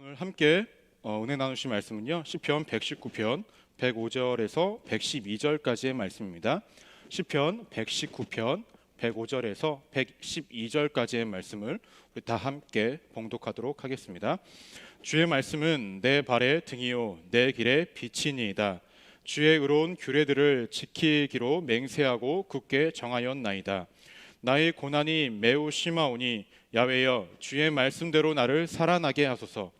오늘 함께 은혜 나누실 말씀은요, 시편 119편 105절에서 112절까지의 말씀입니다. 시편 119편 105절에서 112절까지의 말씀을 우리 다 함께 봉독하도록 하겠습니다. 주의 말씀은 내 발의 등이요 내 길의 빛이니이다. 주의 의로운 규례들을 지키기로 맹세하고 굳게 정하였나이다. 나의 고난이 매우 심하오니 야훼여 주의 말씀대로 나를 살아나게 하소서.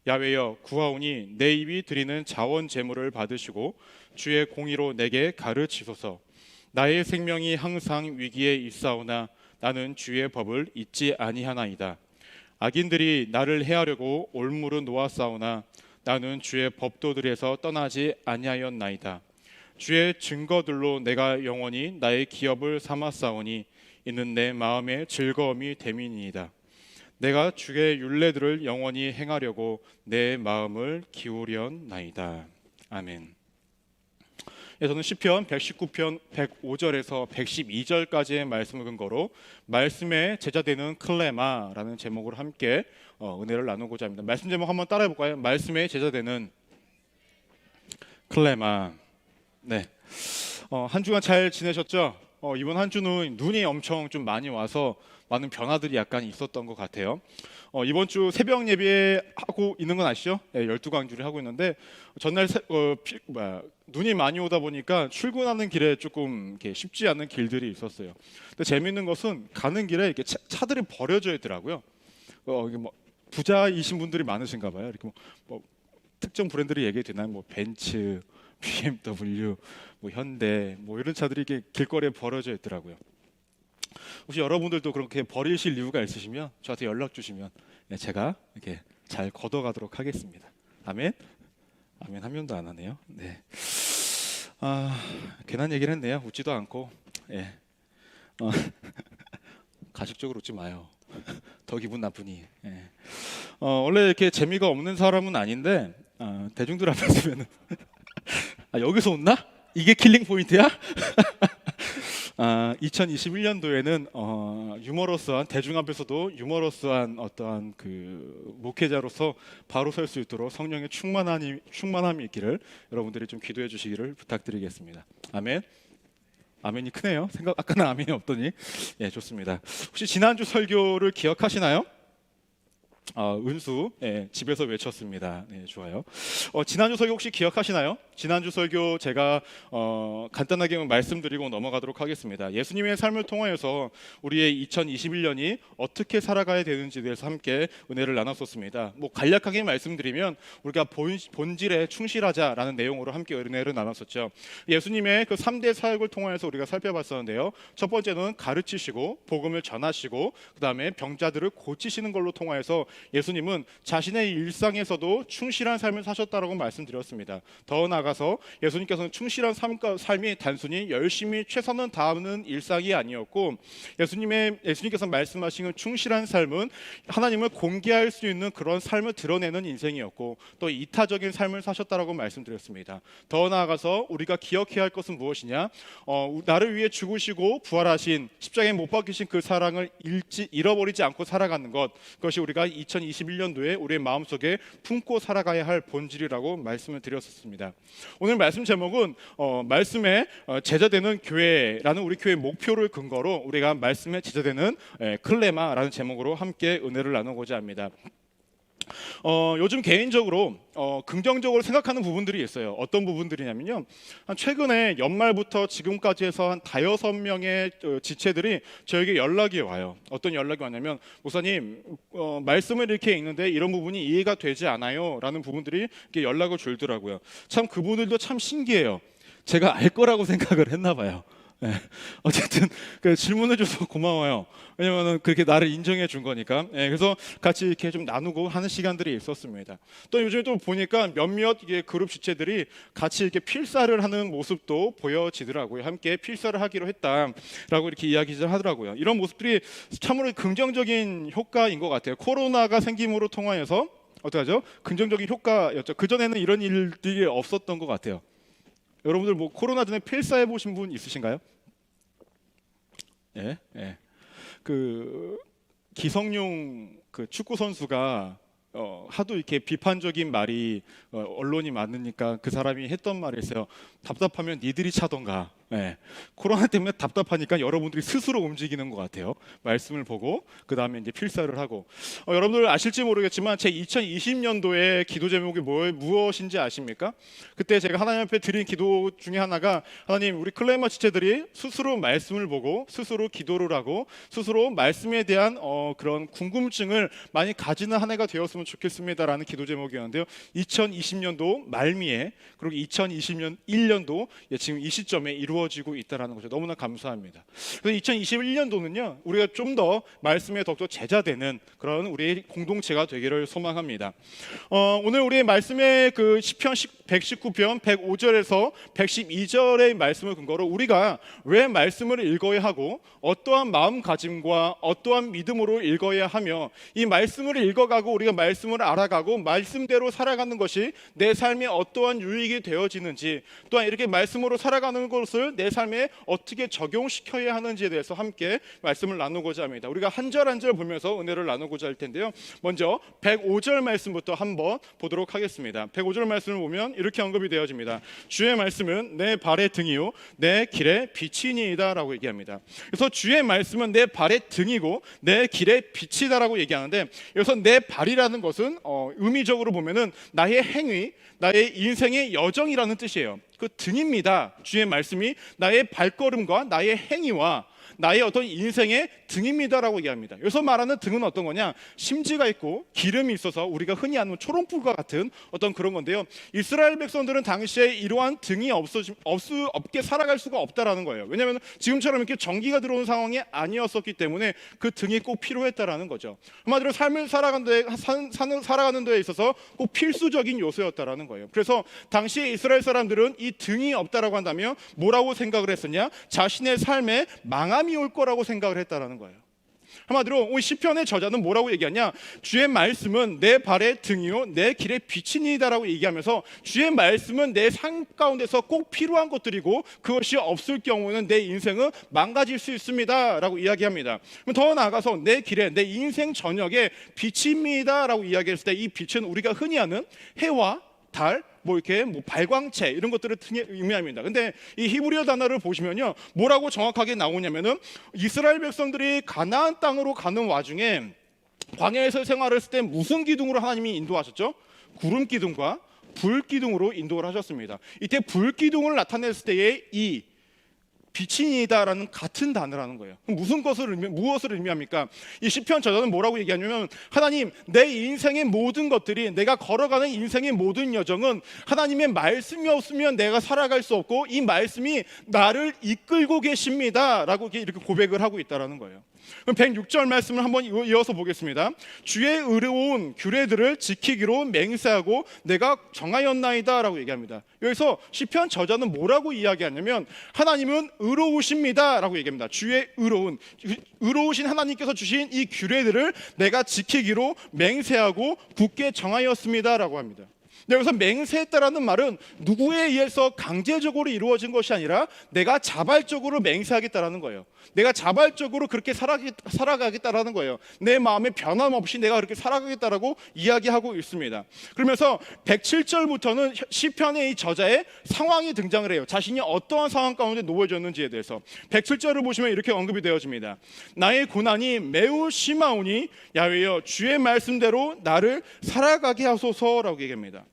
야훼여 구하오니 내 입이 드리는 자원 제물을 받으시고 주의 공의로 내게 가르치소서. 나의 생명이 항상 위기에 있사오나 나는 주의 법을 잊지 아니하나이다. 악인들이 나를 해하려고 올무로 놓았사오나 나는 주의 법도들에서 떠나지 아니하였나이다. 주의 증거들로 내가 영원히 나의 기업을 삼았사오니 이는 내 마음의 즐거움이 됨이니이다. 내가 주의 율례들을 영원히 행하려고 내 마음을 기울였나이다. 아멘. 저는 시편 119편 105절에서 112절까지의 말씀을 근거로 말씀의 제자되는 클레마라는 제목으로 함께 은혜를 나누고자 합니다. 말씀 제목 한번 따라해 볼까요? 말씀의 제자되는 클레마. 네. 한 주간 잘 지내셨죠? 이번 한 주는 눈이 엄청 좀 많이 와서 많은 변화들이 약간 있었던 것 같아요. 이번 주 새벽 예배하고 있는 건 아시죠? 네, 12강주를 하고 있는데 전날 눈이 많이 오다 보니까 출근하는 길에 조금 이렇게 쉽지 않은 길들이 있었어요. 근데 재미있는 것은 가는 길에 이렇게 차들이 버려져 있더라고요. 이게 뭐 부자이신 분들이 많으신가 봐요. 이렇게 뭐 특정 브랜드를 얘기해도 되나요? 뭐 벤츠, BMW, 뭐 현대, 뭐 이런 차들이 이렇게 길거리에 버려져 있더라고요. 혹시 여러분들도 그렇게 버리실 이유가 있으시면 저한테 연락 주시면 제가 이렇게 잘 걷어가도록 하겠습니다. 아멘. 아멘 한 명도 안 하네요. 네. 괜한 얘기를 했네요. 웃지도 않고. 예. 가식적으로 웃지 마요. 더 기분 나쁘니. 예. 원래 이렇게 재미가 없는 사람은 아닌데 대중들 앞에 서면은 여기서 웃나? 이게 킬링 포인트야? 2021년도에는 유머러스한 대중 앞에서도 유머러스한 어떠한 그 목회자로서 바로 설 수 있도록 성령의 충만함이 있기를 여러분들이 좀 기도해 주시기를 부탁드리겠습니다. 아멘. 아멘이 크네요. 아까는 아멘이 없더니. 예, 좋습니다. 혹시 지난주 설교를 기억하시나요? 은수 집에서 외쳤습니다. 네, 좋아요. 지난주 설교 혹시 기억하시나요? 지난주 설교 제가 간단하게 말씀드리고 넘어가도록 하겠습니다. 예수님의 삶을 통하여서 우리의 2021년이 어떻게 살아가야 되는지에 대해서 함께 은혜를 나눴었습니다. 뭐 간략하게 말씀드리면 우리가 본질에 충실하자라는 내용으로 함께 은혜를 나눴었죠. 예수님의 그 3대 사역을 통하여서 우리가 살펴봤었는데요. 첫 번째는 가르치시고 복음을 전하시고 그 다음에 병자들을 고치시는 걸로 통하여서 예수님은 자신의 일상에서도 충실한 삶을 사셨다라고 말씀드렸습니다. 더 나아가서 예수님께서는 충실한 삶이 단순히 열심히 최선을 다하는 일상이 아니었고 예수님께서 말씀하시는 충실한 삶은 하나님을 공개할 수 있는 그런 삶을 드러내는 인생이었고 또 이타적인 삶을 사셨다라고 말씀드렸습니다. 더 나아가서 우리가 기억해야 할 것은 무엇이냐? 나를 위해 죽으시고 부활하신 십자가에 못 박히신 그 사랑을 잃어버리지 않고 살아가는 것, 그것이 우리가 2021년도에 우리의 마음속에 품고 살아가야 할 본질이라고 말씀을 드렸었습니다. 오늘 말씀 제목은 말씀의 제자되는 교회라는 우리 교회의 목표를 근거로 우리가 말씀의 제자되는 클레마라는 제목으로 함께 은혜를 나누고자 합니다. 요즘 개인적으로 긍정적으로 생각하는 부분들이 있어요. 어떤 부분들이냐면요, 최근에 연말부터 지금까지 해서 한 5-6명의 지체들이 저에게 연락이 와요. 어떤 연락이 왔냐면, 목사님 말씀을 이렇게 읽는데 이런 부분이 이해가 되지 않아요 라는 부분들이 이렇게 연락을 줄더라고요. 참 그분들도 참 신기해요. 제가 알 거라고 생각을 했나 봐요. 네. 어쨌든 그 질문해 줘서 고마워요. 왜냐면은 그렇게 나를 인정해 준 거니까. 네. 그래서 같이 이렇게 좀 나누고 하는 시간들이 있었습니다. 또 요즘에 또 보니까 몇몇 이게 그룹 주체들이 같이 이렇게 필사를 하는 모습도 보여지더라고요. 함께 필사를 하기로 했다라고 이렇게 이야기를 하더라고요. 이런 모습들이 참으로 긍정적인 효과인 것 같아요. 코로나가 생김으로 통하여서 어떡하죠? 긍정적인 효과였죠. 그 전에는 이런 일들이 없었던 것 같아요. 여러분들 뭐 코로나 전에 필사해 보신 분 있으신가요? 예, 예. 그 기성용 그 축구 선수가 하도 이렇게 비판적인 말이 언론이 많으니까 그 사람이 했던 말이 있어요. 답답하면 니들이 차던가. 예. 코로나 때문에 답답하니까 여러분들이 스스로 움직이는 것 같아요. 말씀을 보고 그 다음에 이제 필사를 하고. 여러분들 아실지 모르겠지만 제 2020년도에 기도 제목이 무엇인지 아십니까? 그때 제가 하나님 앞에 드린 기도 중에 하나가, 하나님, 우리 클레마 지체들이 스스로 말씀을 보고 스스로 기도를 하고 스스로 말씀에 대한 그런 궁금증을 많이 가지는 한 해가 되었으면 좋겠습니다라는 기도 제목이었는데요. 2020년도 말미에, 그리고 2020년 1년도 지금 이 시점에 이루어지고 있다는 거죠. 너무나 감사합니다. 그래서 2021년도는요, 우리가 좀 더 말씀에 더욱더 제자되는 그런 우리의 공동체가 되기를 소망합니다. 오늘 우리의 말씀의 그 시편 119편 105절에서 112절의 말씀을 근거로 우리가 왜 말씀을 읽어야 하고 어떠한 마음가짐과 어떠한 믿음으로 읽어야 하며, 이 말씀을 읽어가고 우리가 말씀을 알아가고 말씀대로 살아가는 것이 내 삶에 어떠한 유익이 되어지는지, 또한 이렇게 말씀으로 살아가는 것을 내 삶에 어떻게 적용시켜야 하는지에 대해서 함께 말씀을 나누고자 합니다. 우리가 한 절 한 절 보면서 은혜를 나누고자 할 텐데요. 먼저 105절 말씀부터 한번 보도록 하겠습니다. 105절 말씀을 보면 이렇게 언급이 되어집니다. 주의 말씀은 내 발의 등이요 내 길의 빛이니이다 라고 얘기합니다. 그래서 주의 말씀은 내 발의 등이고 내 길의 빛이다라고 얘기하는데, 여기서 내 발이라는 것은 의미적으로 보면은 나의 행위, 나의 인생의 여정이라는 뜻이에요. 그 등입니다. 주의 말씀이 나의 발걸음과 나의 행위와 나의 어떤 인생의 등입니다라고 얘기합니다. 여기서 말하는 등은 어떤 거냐? 심지가 있고 기름이 있어서 우리가 흔히 아는 초롱불과 같은 어떤 그런 건데요. 이스라엘 백성들은 당시에 이러한 등이 없게 살아갈 수가 없다라는 거예요. 왜냐하면 지금처럼 이렇게 전기가 들어온 상황이 아니었었기 때문에 그 등이 꼭 필요했다라는 거죠. 한마디로 삶을 살아가는 데에 있어서 꼭 필수적인 요소였다라는 거예요. 그래서 당시에 이스라엘 사람들은 이 등이 없다라고 한다면 뭐라고 생각을 했었냐? 자신의 삶에 망함이 올 거라고 생각을 했다라는 거예요. 한마디로 이 시편의 저자는 뭐라고 얘기하냐? 주의 말씀은 내 발의 등이요 내 길의 빛이니이다라고 얘기하면서, 주의 말씀은 내 삶 가운데서 꼭 필요한 것들이고 그것이 없을 경우는 내 인생은 망가질 수 있습니다라고 이야기합니다. 더 나아가서 내 길에, 내 인생 전역에 빛입니다라고 이야기했을 때, 이 빛은 우리가 흔히 아는 해와 달, 이렇게 발광체 이런 것들을 의미합니다. 근데 이 히브리어 단어를 보시면요, 뭐라고 정확하게 나오냐면은, 이스라엘 백성들이 가나안 땅으로 가는 와중에 광야에서 생활했을 때 무슨 기둥으로 하나님이 인도하셨죠? 구름 기둥과 불 기둥으로 인도를 하셨습니다. 이때 불 기둥을 나타냈을 때의 이 빛이니다라는 같은 단어라는 거예요. 무엇을 의미합니까? 이 시편 저자는 뭐라고 얘기하냐면, 하나님, 내 인생의 모든 것들이, 내가 걸어가는 인생의 모든 여정은 하나님의 말씀이 없으면 내가 살아갈 수 없고 이 말씀이 나를 이끌고 계십니다 라고 이렇게 고백을 하고 있다는 거예요. 그럼 106절 말씀을 한번 이어서 보겠습니다. 주의 의로운 규례들을 지키기로 맹세하고 내가 정하였나이다 라고 얘기합니다. 여기서 시편 저자는 뭐라고 이야기하냐면, 하나님은 의로우십니다 라고 얘기합니다. 주의 의로우신 하나님께서 주신 이 규례들을 내가 지키기로 맹세하고 굳게 정하였습니다 라고 합니다. 여기서 맹세했다라는 말은 누구에 의해서 강제적으로 이루어진 것이 아니라 내가 자발적으로 맹세하겠다라는 거예요. 내가 자발적으로 그렇게 살아가겠다라는 거예요. 내 마음에 변함없이 내가 그렇게 살아가겠다라고 이야기하고 있습니다. 그러면서 107절부터는 시편의 이 저자의 상황이 등장을 해요. 자신이 어떠한 상황 가운데 놓여졌는지에 대해서 107절을 보시면 이렇게 언급이 되어집니다. 나의 고난이 매우 심하오니 야훼여 주의 말씀대로 나를 살아가게 하소서라고 얘기합니다.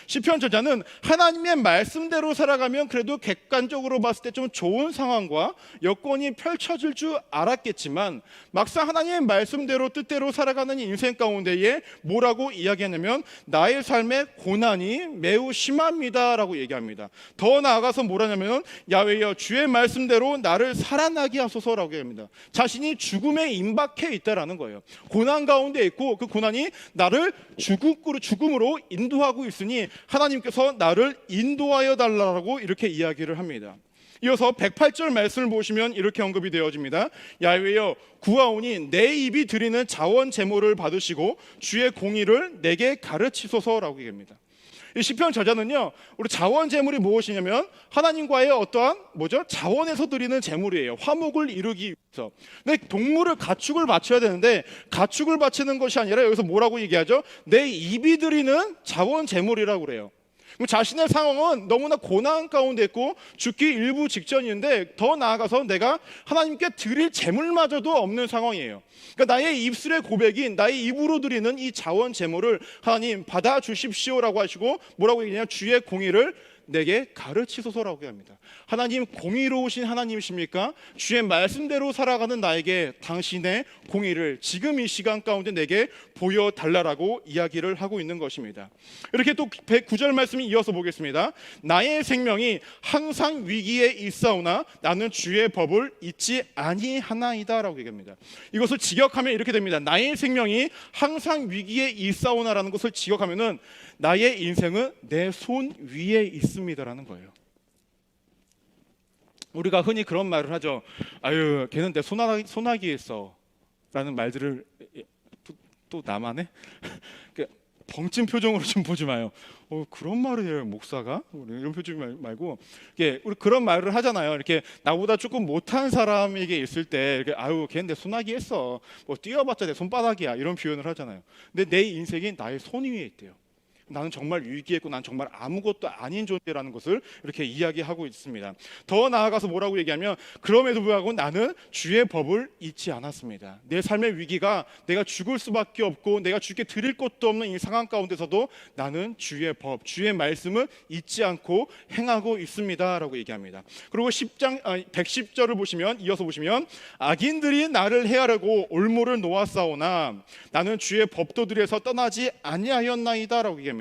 시편 저자는 하나님의 말씀대로 살아가면 그래도 객관적으로 봤을 때 좀 좋은 상황과 여건이 펼쳐질 줄 알았겠지만, 막상 하나님의 말씀대로 뜻대로 살아가는 인생 가운데에 뭐라고 이야기하냐면, 나의 삶의 고난이 매우 심합니다 라고 얘기합니다. 더 나아가서 뭐라냐면, 야훼여 주의 말씀대로 나를 살아나게 하소서라고 얘기합니다. 자신이 죽음에 임박해 있다라는 거예요. 고난 가운데 있고 그 고난이 나를 죽음으로 인도하고 있으니 하나님께서 나를 인도하여 달라고 이렇게 이야기를 합니다. 이어서 108절 말씀을 보시면 이렇게 언급이 되어집니다. 야훼여 구하오니 내 입이 드리는 자원 제물을 받으시고 주의 공의를 내게 가르치소서라고 얘기합니다. 이 시편 저자는요, 우리 자원 제물이 무엇이냐면 하나님과의 어떠한 자원에서 드리는 제물이에요. 화목을 이루기 위해서. 근데 동물을 가축을 바쳐야 되는데 가축을 바치는 것이 아니라 여기서 뭐라고 얘기하죠? 내 입이 드리는 자원 제물이라고 그래요. 자신의 상황은 너무나 고난 가운데 있고 죽기 일부 직전인데 더 나아가서 내가 하나님께 드릴 제물마저도 없는 상황이에요. 그러니까 나의 입술의 고백이 나의 입으로 드리는 이 자원 제물을 하나님 받아 주십시오라고 하시고 뭐라고 얘기하냐? 주의 공의를 내게 가르치소서라고 합니다. 하나님 공의로우신 하나님이십니까? 주의 말씀대로 살아가는 나에게 당신의 공의를 지금 이 시간 가운데 내게 보여달라고 이야기를 하고 있는 것입니다. 이렇게 또 109절 말씀이 이어서 보겠습니다. 나의 생명이 항상 위기에 있사오나 나는 주의 법을 잊지 아니하나이다 라고 얘기합니다. 이것을 직역하면 이렇게 됩니다. 나의 생명이 항상 위기에 있사오나라는 것을 직역하면은 나의 인생은 내 손 위에 있습니다라는 거예요. 우리가 흔히 그런 말을 하죠. 아유, 걔는 내 손아귀에 있어 라는 말들을 또 나만의 벙찐 표정으로 좀 보지 마요. 그런 말을 해요, 목사가? 이런 표정 말고, 우리 그런 말을 하잖아요. 이렇게 나보다 조금 못한 사람에게 있을 때, 이렇게, 아유, 걔는 내 손아귀에 있어. 뭐 뛰어봤자 내 손바닥이야. 이런 표현을 하잖아요. 근데 내 인생이 나의 손 위에 있대요. 나는 정말 위기에 있고 난 정말 아무것도 아닌 존재라는 것을 이렇게 이야기하고 있습니다. 더 나아가서 뭐라고 얘기하면 그럼에도 불구하고 나는 주의 법을 잊지 않았습니다. 내 삶의 위기가 내가 죽을 수밖에 없고 내가 주께 드릴 것도 없는 이 상황 가운데서도 나는 주의 법, 주의 말씀을 잊지 않고 행하고 있습니다 라고 얘기합니다. 그리고 110절을 보시면 이어서 보시면 악인들이 나를 해하려고 올무를 놓았사오나 나는 주의 법도들에서 떠나지 아니하였나이다 라고 얘기합니다.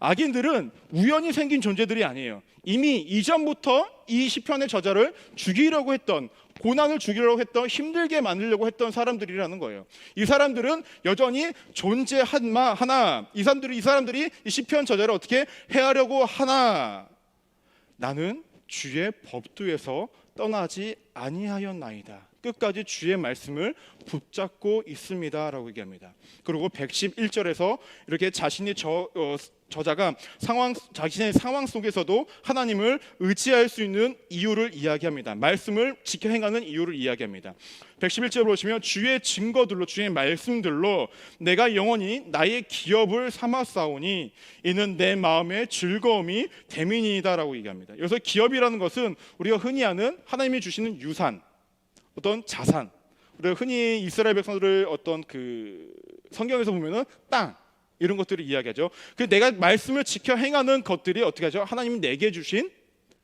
악인들은 우연히 생긴 존재들이 아니에요. 이미 이전부터 이 시편의 저자를 죽이려고 했던, 고난을 주기려고 했던, 힘들게 만들려고 했던 사람들이라는 거예요. 이 사람들은 여전히 존재하나 이 사람들이 이 시편 저자를 어떻게 해하려고 하나 나는 주의 법도에서 떠나지 아니하였나이다. 끝까지 주의 말씀을 붙잡고 있습니다 라고 얘기합니다. 그리고 111절에서 이렇게 저자가 자신의 상황 속에서도 하나님을 의지할 수 있는 이유를 이야기합니다. 말씀을 지켜 행하는 이유를 이야기합니다. 111절 보시면 주의 증거들로, 주의 말씀들로 내가 영원히 나의 기업을 삼았사오니 이는 내 마음의 즐거움이 됨이니이다 라고 얘기합니다. 여기서 기업이라는 것은 우리가 흔히 아는 하나님이 주시는 유산, 어떤 자산, 우리가 흔히 이스라엘 백성들을 어떤 성경에서 보면은 땅 이런 것들을 이야기하죠. 내가 말씀을 지켜 행하는 것들이 어떻게 하죠? 하나님이 내게 주신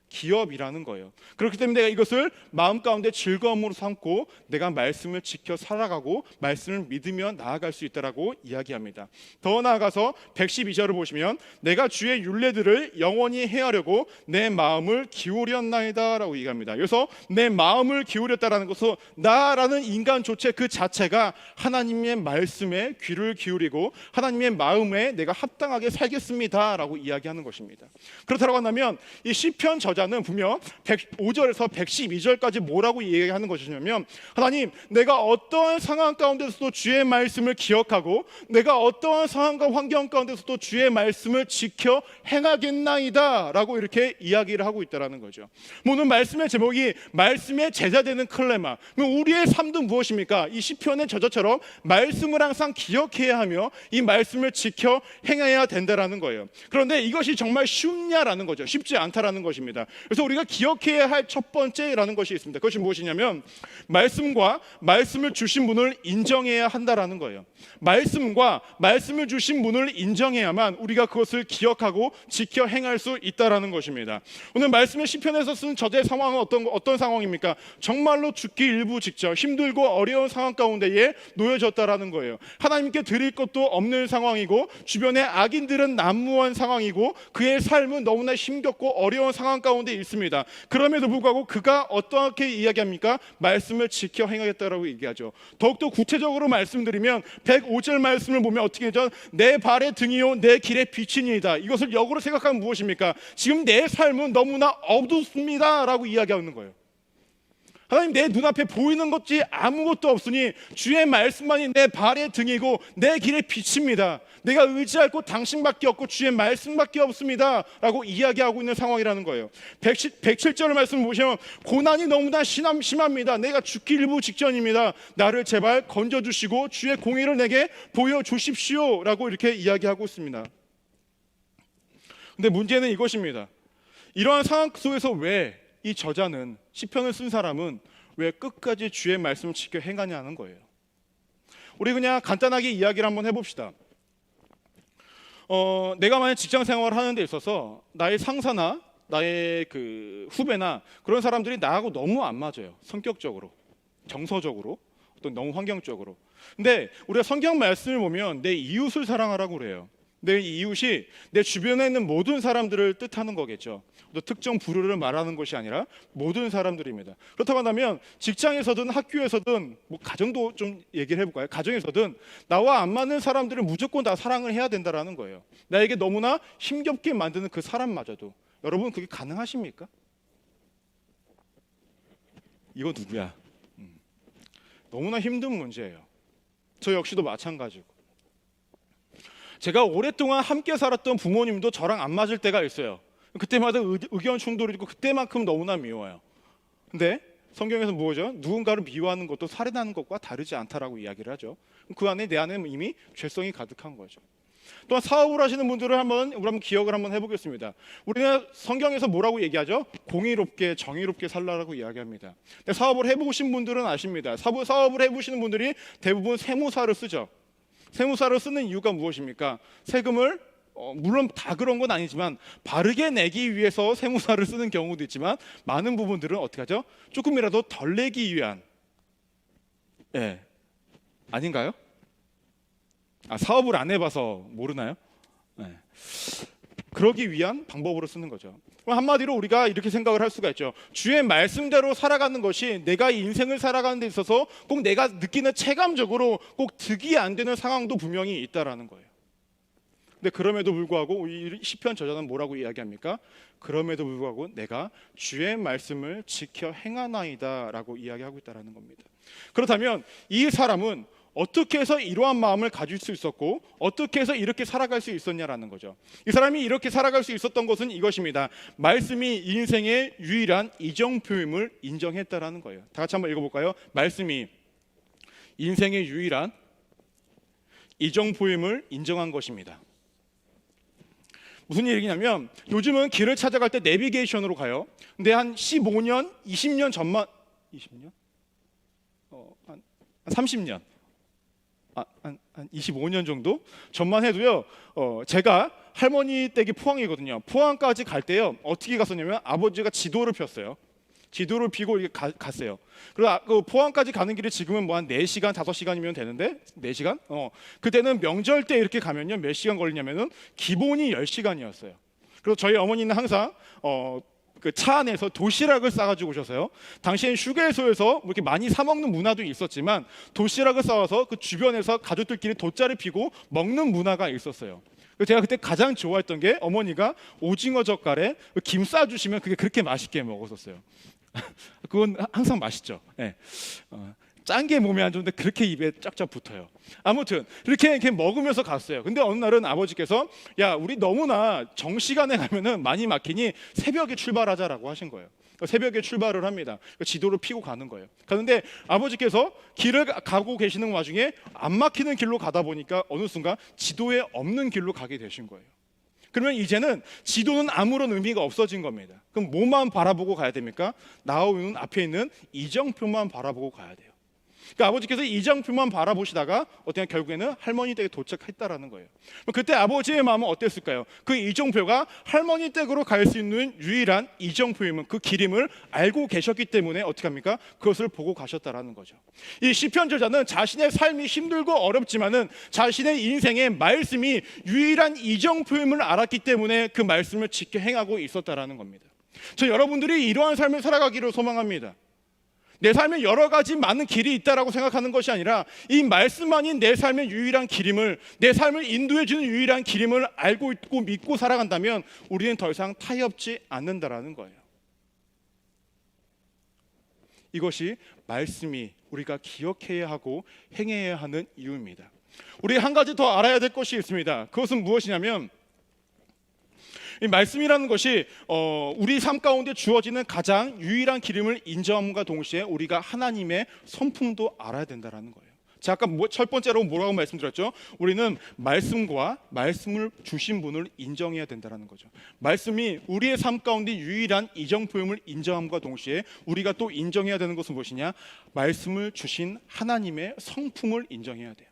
기업이라는 거예요. 그렇기 때문에 내가 이것을 마음 가운데 즐거움으로 삼고 내가 말씀을 지켜 살아가고 말씀을 믿으며 나아갈 수 있다라고 이야기합니다. 더 나아가서 112절을 보시면 내가 주의 율례들을 영원히 헤아려고 내 마음을 기울였나이다 라고 얘기합니다. 그래서 내 마음을 기울였다라는 것은 나라는 인간 조체 그 자체가 하나님의 말씀에 귀를 기울이고 하나님의 마음에 내가 합당하게 살겠습니다 라고 이야기하는 것입니다. 그렇다고 한다면 이 시편 저자는 분명 105절에서 112절까지 뭐라고 얘기하는 것이냐면 하나님, 내가 어떠한 상황 가운데서도 주의 말씀을 기억하고 내가 어떠한 상황과 환경 가운데서도 주의 말씀을 지켜 행하겠나이다 라고 이렇게 이야기를 하고 있다는 거죠. 오늘 말씀의 제목이 말씀의 제자되는 클레마. 우리의 삶도 무엇입니까? 이 시편의 저자처럼 말씀을 항상 기억해야 하며 이 말씀을 지켜 행해야 된다라는 거예요. 그런데 이것이 정말 쉽냐라는 거죠. 쉽지 않다라는 것입니다. 그래서 우리가 기억해야 할 첫 번째라는 것이 있습니다. 그것이 무엇이냐면 말씀과 말씀을 주신 분을 인정해야 한다라는 거예요. 말씀과 말씀을 주신 분을 인정해야만 우리가 그것을 기억하고 지켜 행할 수 있다라는 것입니다. 오늘 말씀의 시편에서 쓴 저자의 상황은 어떤 상황입니까? 정말로 죽기 일부 직전 힘들고 어려운 상황 가운데에 놓여졌다라는 거예요. 하나님께 드릴 것도 없는 상황이고 주변에 악인들은 난무한 상황이고 그의 삶은 너무나 힘겹고 어려운 상황 가운데 있습니다. 그럼에도 불구하고 그가 어떻게 이야기합니까? 말씀을 지켜 행하겠다라고 얘기하죠. 더욱더 구체적으로 말씀드리면 105절 말씀을 보면 어떻게 되죠? 내 발의 등이요 내 길의 빛이니이다. 이것을 역으로 생각하면 무엇입니까? 지금 내 삶은 너무나 어둡습니다 라고 이야기하는 거예요. 하나님, 내 눈앞에 보이는 것이 아무것도 없으니 주의 말씀만이 내 발의 등이고 내 길의 빛입니다. 내가 의지할 곳 당신밖에 없고 주의 말씀밖에 없습니다 라고 이야기하고 있는 상황이라는 거예요. 107절 말씀 보시면 고난이 너무나 심합니다. 내가 죽기 일부 직전입니다. 나를 제발 건져주시고 주의 공의를 내게 보여주십시오 라고 이렇게 이야기하고 있습니다. 근데 문제는 이것입니다. 이러한 상황 속에서 왜 이 저자는, 시편을 쓴 사람은 왜 끝까지 주의 말씀을 지켜 행하냐는 거예요. 우리 그냥 간단하게 이야기를 한번 해봅시다. 내가 만약 직장 생활을 하는 데 있어서 나의 상사나 나의 그 후배나 그런 사람들이 나하고 너무 안 맞아요. 성격적으로, 정서적으로, 어떤 너무 환경적으로. 근데 우리가 성경 말씀을 보면 내 이웃을 사랑하라고 그래요. 내 이웃이 내 주변에 있는 모든 사람들을 뜻하는 거겠죠. 또 특정 부류를 말하는 것이 아니라 모든 사람들입니다. 그렇다고 한다면 직장에서든 학교에서든 뭐 가정도 좀 얘기를 해볼까요? 가정에서든 나와 안 맞는 사람들을 무조건 다 사랑을 해야 된다라는 거예요. 나에게 너무나 힘겹게 만드는 그 사람마저도. 여러분, 그게 가능하십니까? 이거 누구야? 너무나 힘든 문제예요. 저 역시도 마찬가지고. 제가 오랫동안 함께 살았던 부모님도 저랑 안 맞을 때가 있어요. 그때마다 의견 충돌이 있고 그때만큼 너무나 미워요. 근데 성경에서 뭐죠? 누군가를 미워하는 것도 살인하는 것과 다르지 않다라고 이야기를 하죠. 그 안에 내 안에 이미 죄성이 가득한 거죠. 또한 사업을 하시는 분들을 우리 기억을 한번 해보겠습니다. 우리는 성경에서 뭐라고 얘기하죠? 공의롭게 정의롭게 살라라고 이야기합니다. 근데 사업을 해보신 분들은 아십니다. 사업을 해보시는 분들이 대부분 세무사를 쓰죠. 세무사를 쓰는 이유가 무엇입니까? 세금을 물론 다 그런 건 아니지만 바르게 내기 위해서 세무사를 쓰는 경우도 있지만 많은 부분들은 어떻게 하죠? 조금이라도 덜 내기 위한, 아닌가요? 사업을 안 해봐서 모르나요? 그러기 위한 방법으로 쓰는 거죠. 그럼 한마디로 우리가 이렇게 생각을 할 수가 있죠. 주의 말씀대로 살아가는 것이 내가 인생을 살아가는 데 있어서 꼭 내가 느끼는 체감적으로 꼭 득이 안 되는 상황도 분명히 있다라는 거예요. 근데 그럼에도 불구하고 이 시편 저자는 뭐라고 이야기합니까? 그럼에도 불구하고 내가 주의 말씀을 지켜 행하나이다 라고 이야기하고 있다는 겁니다. 그렇다면 이 사람은 어떻게 해서 이러한 마음을 가질 수 있었고 어떻게 해서 이렇게 살아갈 수 있었냐라는 거죠. 이 사람이 이렇게 살아갈 수 있었던 것은 이것입니다. 말씀이 인생의 유일한 이정표임을 인정했다라는 거예요. 다 같이 한번 읽어볼까요? 말씀이 인생의 유일한 이정표임을 인정한 것입니다. 무슨 얘기냐면 요즘은 길을 찾아갈 때 내비게이션으로 가요. 근데 한 15년, 20년 전만 20년? 한 30년 한 25년 정도 전만 해도요. 제가 할머니 댁이 포항이거든요. 포항까지 갈 때요. 어떻게 갔었냐면 아버지가 지도를 폈어요. 지도를 피고 이렇게 갔어요. 그리고 그 포항까지 가는 길이 지금은 뭐 한 4시간, 5시간이면 되는데 4시간? 그때는 명절 때 이렇게 가면요. 몇 시간 걸리냐면은 기본이 10시간이었어요. 그래서 저희 어머니는 항상 그 차 안에서 도시락을 싸가지고 오셔서요. 당시엔 휴게소에서 뭐 이렇게 많이 사 먹는 문화도 있었지만 도시락을 싸와서 그 주변에서 가족들끼리 돗자리 피고 먹는 문화가 있었어요. 제가 그때 가장 좋아했던 게 어머니가 오징어 젓갈에 김 싸주시면 그게 그렇게 맛있게 먹었었어요. 그건 항상 맛있죠. 짠 게 몸에 안 좋은데 그렇게 입에 쫙쫙 붙어요. 아무튼 이렇게 먹으면서 갔어요. 근데 어느 날은 아버지께서 야, 우리 너무나 정시간에 가면은 많이 막히니 새벽에 출발하자라고 하신 거예요. 새벽에 출발을 합니다. 지도를 피고 가는 거예요. 가는데 아버지께서 길을 가고 계시는 와중에 안 막히는 길로 가다 보니까 어느 순간 지도에 없는 길로 가게 되신 거예요. 그러면 이제는 지도는 아무런 의미가 없어진 겁니다. 그럼 뭐만 바라보고 가야 됩니까? 나오는 앞에 있는 이정표만 바라보고 가야 돼요. 그러니까 아버지께서 이정표만 바라보시다가 어떻게 결국에는 할머니 댁에 도착했다라는 거예요. 그때 아버지의 마음은 어땠을까요? 그 이정표가 할머니 댁으로 갈 수 있는 유일한 이정표임은 그 길임을 알고 계셨기 때문에 어떻게 합니까? 그것을 보고 가셨다라는 거죠. 이 시편 저자는 자신의 삶이 힘들고 어렵지만은 자신의 인생의 말씀이 유일한 이정표임을 알았기 때문에 그 말씀을 지켜 행하고 있었다라는 겁니다. 저 여러분들이 이러한 삶을 살아가기를 소망합니다. 내 삶에 여러 가지 많은 길이 있다라고 생각하는 것이 아니라 이 말씀만이 내 삶의 유일한 길임을, 내 삶을 인도해 주는 유일한 길임을 알고 있고 믿고 살아간다면 우리는 더 이상 타협지 않는다라는 거예요. 이것이 말씀이 우리가 기억해야 하고 행해야 하는 이유입니다. 우리 한 가지 더 알아야 될 것이 있습니다. 그것은 무엇이냐면 이 말씀이라는 것이 우리 삶 가운데 주어지는 가장 유일한 기름을 인정함과 동시에 우리가 하나님의 성품도 알아야 된다는 거예요. 제가 아까 첫 번째로 뭐라고 말씀드렸죠? 우리는 말씀과 말씀을 주신 분을 인정해야 된다는 거죠. 말씀이 우리의 삶 가운데 유일한 이정표임을 인정함과 동시에 우리가 또 인정해야 되는 것은 무엇이냐? 말씀을 주신 하나님의 성품을 인정해야 돼요.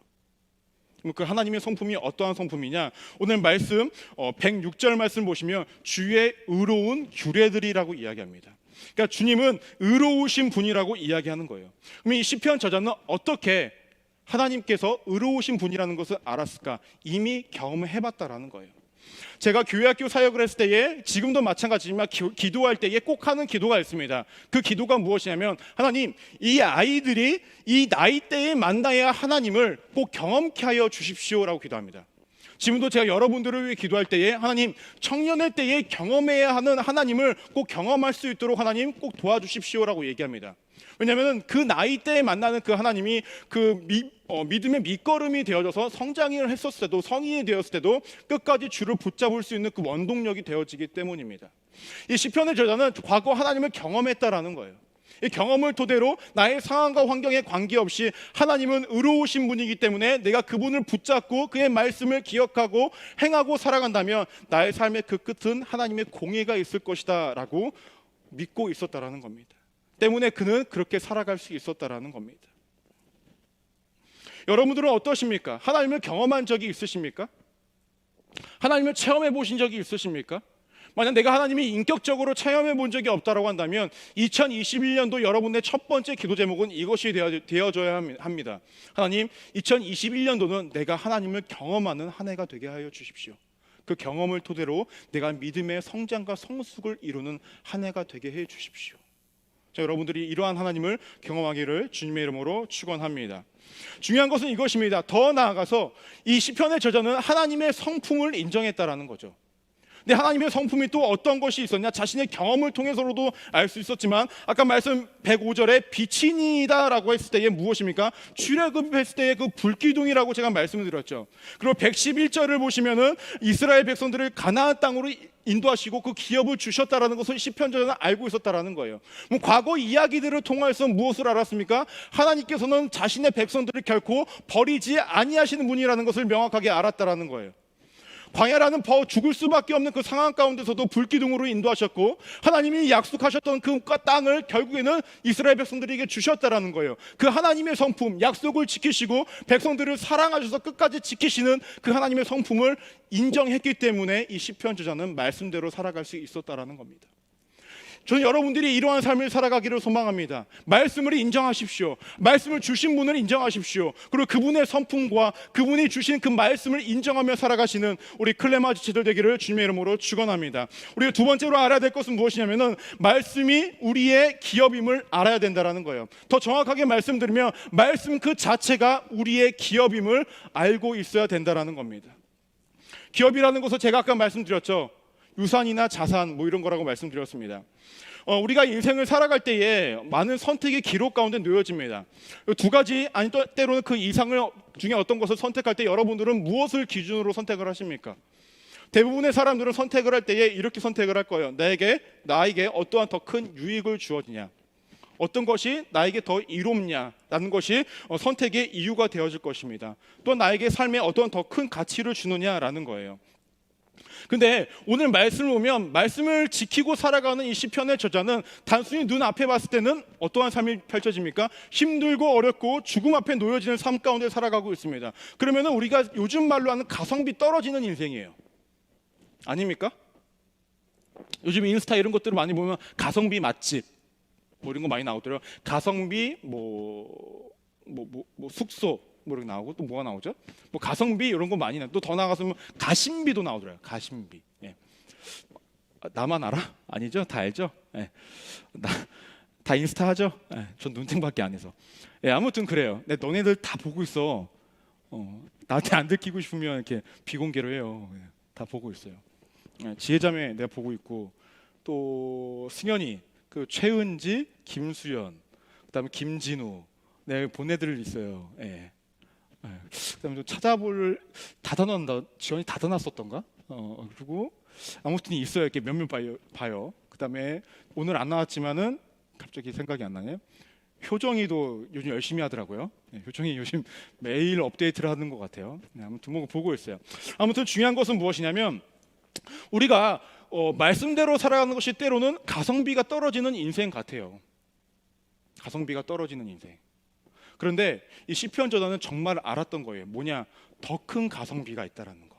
그 하나님의 성품이 어떠한 성품이냐? 오늘 말씀 106절 말씀 보시면 주의 의로운 규례들이라고 이야기합니다. 그러니까 주님은 의로우신 분이라고 이야기하는 거예요. 그럼 이 시편 저자는 어떻게 하나님께서 의로우신 분이라는 것을 알았을까? 이미 경험해봤다라는 거예요. 제가 교회학교 사역을 했을 때에 지금도 마찬가지지만 기도할 때에 꼭 하는 기도가 있습니다. 그 기도가 무엇이냐면 하나님, 이 아이들이 이 나이대에 만나야 하나님을 꼭 경험케 하여 주십시오라고 기도합니다. 지금도 제가 여러분들을 위해 기도할 때에 하나님, 청년의 때에 경험해야 하는 하나님을 꼭 경험할 수 있도록 하나님 꼭 도와주십시오라고 얘기합니다. 왜냐하면 그 나이대에 만나는 그 하나님이 믿음의 밑거름이 되어져서 성장을 했었을 때도, 성인이 되었을 때도 끝까지 주를 붙잡을 수 있는 그 원동력이 되어지기 때문입니다. 이 시편의 저자는 과거 하나님을 경험했다라는 거예요. 이 경험을 토대로 나의 상황과 환경에 관계없이 하나님은 의로우신 분이기 때문에 내가 그분을 붙잡고 그의 말씀을 기억하고 행하고 살아간다면 나의 삶의 그 끝은 하나님의 공의가 있을 것이다 라고 믿고 있었다라는 겁니다. 때문에 그는 그렇게 살아갈 수 있었다라는 겁니다. 여러분들은 어떠십니까? 하나님을 경험한 적이 있으십니까? 하나님을 체험해 보신 적이 있으십니까? 만약 내가 하나님이 인격적으로 체험해 본 적이 없다고 한다면 2021년도 여러분의 첫 번째 기도 제목은 이것이 되어져야 합니다. 하나님, 2021년도는 내가 하나님을 경험하는 한 해가 되게 하여 주십시오. 그 경험을 토대로 내가 믿음의 성장과 성숙을 이루는 한 해가 되게 해 주십시오. 자, 여러분들이 이러한 하나님을 경험하기를 주님의 이름으로 축원합니다. 중요한 것은 이것입니다. 더 나아가서 이 시편의 저자는 하나님의 성품을 인정했다라는 거죠. 근데 하나님의 성품이 또 어떤 것이 있었냐? 자신의 경험을 통해서로도 알 수 있었지만 아까 말씀 105절에 빛이니다라고 했을 때에 무엇입니까? 출애굽했을 때의 그 불기둥이라고 제가 말씀을 드렸죠. 그리고 111절을 보시면은 이스라엘 백성들을 가나안 땅으로 인도하시고 그 기업을 주셨다라는 것을 시편 저자는 알고 있었다라는 거예요. 과거 이야기들을 통해서 무엇을 알았습니까? 하나님께서는 자신의 백성들을 결코 버리지 아니하시는 분이라는 것을 명확하게 알았다라는 거예요. 광야라는 죽을 수밖에 없는 그 상황 가운데서도 불기둥으로 인도하셨고 하나님이 약속하셨던 그 땅을 결국에는 이스라엘 백성들에게 주셨다라는 거예요. 그 하나님의 성품, 약속을 지키시고 백성들을 사랑하셔서 끝까지 지키시는 그 하나님의 성품을 인정했기 때문에 이 시편 저자는 말씀대로 살아갈 수 있었다라는 겁니다. 저는 여러분들이 이러한 삶을 살아가기를 소망합니다. 말씀을 인정하십시오. 말씀을 주신 분을 인정하십시오. 그리고 그분의 성품과 그분이 주신 그 말씀을 인정하며 살아가시는 우리 클레마 지체들 되기를 주님의 이름으로 축원합니다. 우리가 두 번째로 알아야 될 것은 무엇이냐면은 말씀이 우리의 기업임을 알아야 된다라는 거예요. 더 정확하게 말씀드리면 말씀 그 자체가 우리의 기업임을 알고 있어야 된다라는 겁니다. 기업이라는 것은 제가 아까 말씀드렸죠. 유산이나 자산 뭐 이런 거라고 말씀드렸습니다. 우리가 인생을 살아갈 때에 많은 선택의 기록 가운데 놓여집니다. 두 가지 아니 때로는 그 이상을 중에 어떤 것을 선택할 때 여러분들은 무엇을 기준으로 선택을 하십니까? 대부분의 사람들은 선택을 할 때에 이렇게 선택을 할 거예요. 나에게 어떠한 더 큰 유익을 주어지냐, 어떤 것이 나에게 더 이롭냐라는 것이 선택의 이유가 되어질 것입니다. 또 나에게 삶에 어떠한 더 큰 가치를 주느냐라는 거예요. 근데 오늘 말씀을 보면 말씀을 지키고 살아가는 이 시편의 저자는 단순히 눈앞에 봤을 때는 어떠한 삶이 펼쳐집니까? 힘들고 어렵고 죽음 앞에 놓여지는 삶 가운데 살아가고 있습니다. 그러면 우리가 요즘 말로 하는 가성비 떨어지는 인생이에요. 아닙니까? 요즘 인스타 이런 것들을 많이 보면 가성비 맛집 뭐 이런 거 많이 나오더라고요. 가성비 숙소 뭐 이렇게 나오고 또 뭐가 나오죠? 뭐 가성비 이런 거 많이 나. 또 더 나가서 가심비도 나오더라고요. 가심비. 예. 나만 알아? 아니죠? 다 알죠? 예. 다 인스타 하죠? 예. 전 눈팅밖에 안 해서. 예, 아무튼 그래요. 너네들 다 보고 있어. 나한테 안 들키고 싶으면 이렇게 비공개로 해요. 예. 다 보고 있어요. 예. 지혜자매 내가 보고 있고 또 승현이, 그 최은지, 김수연, 그다음에 김진우, 네, 보내드릴 있어요. 예. 예. 그다음에 좀 찾아볼 다다난다 지원이 다다났었던가? 그리고 아무튼 있어요. 이렇게 몇몇 봐요. 그다음에 오늘 안 나왔지만은 갑자기 생각이 안 나네. 효정이도 요즘 열심히 하더라고요. 네, 효정이 요즘 매일 업데이트를 하는 것 같아요. 네, 아무튼 뭐 보고 있어요. 아무튼 중요한 것은 무엇이냐면 우리가 말씀대로 살아가는 것이 때로는 가성비가 떨어지는 인생 같아요. 가성비가 떨어지는 인생. 그런데 이 시편 저자는 정말 알았던 거예요. 뭐냐? 더 큰 가성비가 있다라는 거.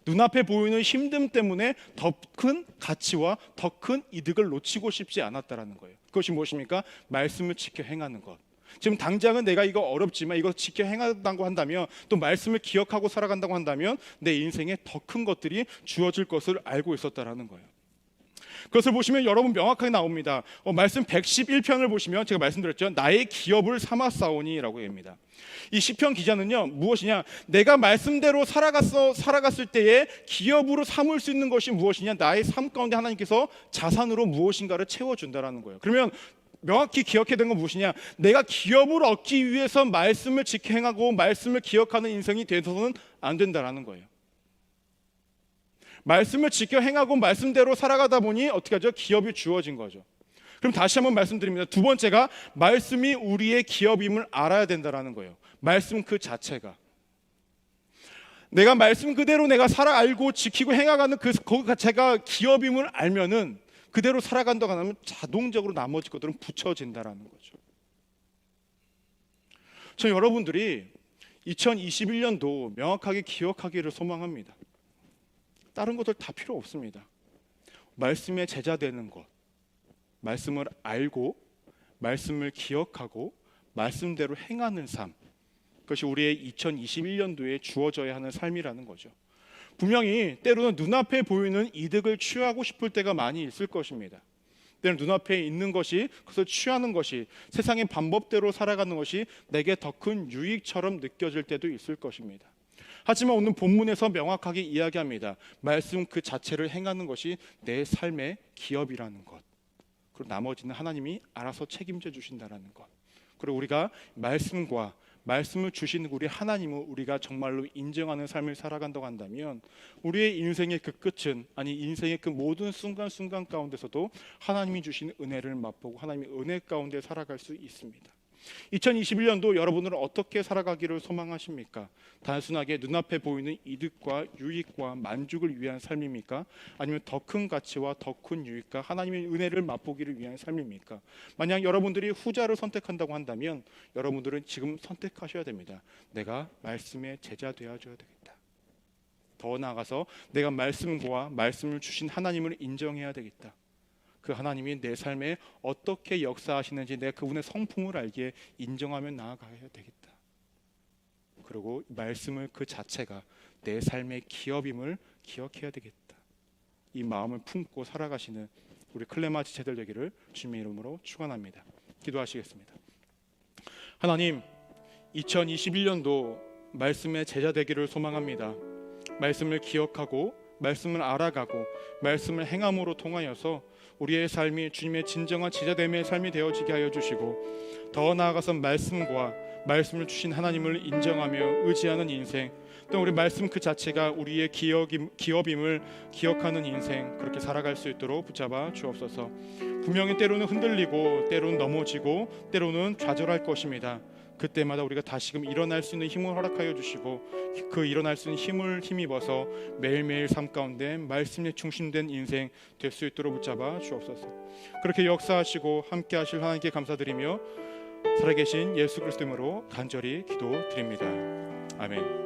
눈앞에 보이는 힘듦 때문에 더 큰 가치와 더 큰 이득을 놓치고 싶지 않았다라는 거예요. 그것이 무엇입니까? 말씀을 지켜 행하는 것. 지금 당장은 내가 이거 어렵지만 이거 지켜 행한다고 한다면, 또 말씀을 기억하고 살아간다고 한다면 내 인생에 더 큰 것들이 주어질 것을 알고 있었다라는 거예요. 그것을 보시면 여러분 명확하게 나옵니다. 말씀 111편을 보시면 제가 말씀드렸죠. 나의 기업을 삼았사오니 라고 합니다. 이 시편 기자는요, 무엇이냐? 내가 말씀대로 살아갔을 때에 기업으로 삼을 수 있는 것이 무엇이냐? 나의 삶 가운데 하나님께서 자산으로 무엇인가를 채워준다라는 거예요. 그러면 명확히 기억해야 되는 건 무엇이냐? 내가 기업을 얻기 위해서 말씀을 지켜 행하고 말씀을 기억하는 인생이 되서는 안 된다라는 거예요. 말씀을 지켜 행하고 말씀대로 살아가다 보니 어떻게 하죠? 기업이 주어진 거죠. 그럼 다시 한번 말씀드립니다. 두 번째가 말씀이 우리의 기업임을 알아야 된다라는 거예요. 말씀 그 자체가. 내가 말씀 그대로 내가 살아 알고 지키고 행하가는 그 자체가 기업임을 알면은 그대로 살아간다고 하면 자동적으로 나머지 것들은 붙여진다라는 거죠. 저 여러분들이 2021년도 명확하게 기억하기를 소망합니다. 다른 것들 다 필요 없습니다. 말씀의 제자 되는 것, 말씀을 알고 말씀을 기억하고 말씀대로 행하는 삶, 그것이 우리의 2021년도에 주어져야 하는 삶이라는 거죠. 분명히 때로는 눈앞에 보이는 이득을 취하고 싶을 때가 많이 있을 것입니다. 때로는 눈앞에 있는 것이, 그것을 취하는 것이, 세상의 방법대로 살아가는 것이 내게 더 큰 유익처럼 느껴질 때도 있을 것입니다. 하지만 오늘 본문에서 명확하게 이야기합니다. 말씀 그 자체를 행하는 것이 내 삶의 기업이라는 것. 그리고 나머지는 하나님이 알아서 책임져 주신다는 것. 그리고 우리가 말씀과 말씀을 주신 우리 하나님을 우리가 정말로 인정하는 삶을 살아간다고 한다면 우리의 인생의 그 끝은, 아니 인생의 그 모든 순간순간 가운데서도 하나님이 주신 은혜를 맛보고 하나님의 은혜 가운데 살아갈 수 있습니다. 2021년도 여러분은 어떻게 살아가기를 소망하십니까? 단순하게 눈앞에 보이는 이득과 유익과 만족을 위한 삶입니까? 아니면 더 큰 가치와 더 큰 유익과 하나님의 은혜를 맛보기를 위한 삶입니까? 만약 여러분들이 후자를 선택한다고 한다면 여러분들은 지금 선택하셔야 됩니다. 내가 말씀의 제자 되어줘야 되겠다. 더 나아가서 내가 말씀과 말씀을 주신 하나님을 인정해야 되겠다. 그 하나님이 내 삶에 어떻게 역사하시는지 내가 그분의 성품을 알기에 인정하며 나아가야 되겠다. 그리고 말씀을 그 자체가 내 삶의 기업임을 기억해야 되겠다. 이 마음을 품고 살아가시는 우리 클레마 지체들 되기를 주님의 이름으로 축원합니다. 기도하시겠습니다. 하나님, 2021년도 말씀의 제자 되기를 소망합니다. 말씀을 기억하고 말씀을 알아가고 말씀을 행함으로 통하여서 우리의 삶이 주님의 진정한 제자됨의 삶이 되어지게 하여 주시고, 더 나아가서 말씀과 말씀을 주신 하나님을 인정하며 의지하는 인생, 또 우리 말씀 그 자체가 우리의 기업임을 기억하는 인생, 그렇게 살아갈 수 있도록 붙잡아 주옵소서. 분명히 때로는 흔들리고 때로는 넘어지고 때로는 좌절할 것입니다. 그때마다 우리가 다시금 일어날 수 있는 힘을 허락하여 주시고, 그 일어날 수 있는 힘을 힘입어서 매일매일 삶 가운데 말씀에 중심된 인생 될 수 있도록 붙잡아 주옵소서. 그렇게 역사하시고 함께 하실 하나님께 감사드리며 살아계신 예수 그리스도 이름으로 간절히 기도드립니다. 아멘.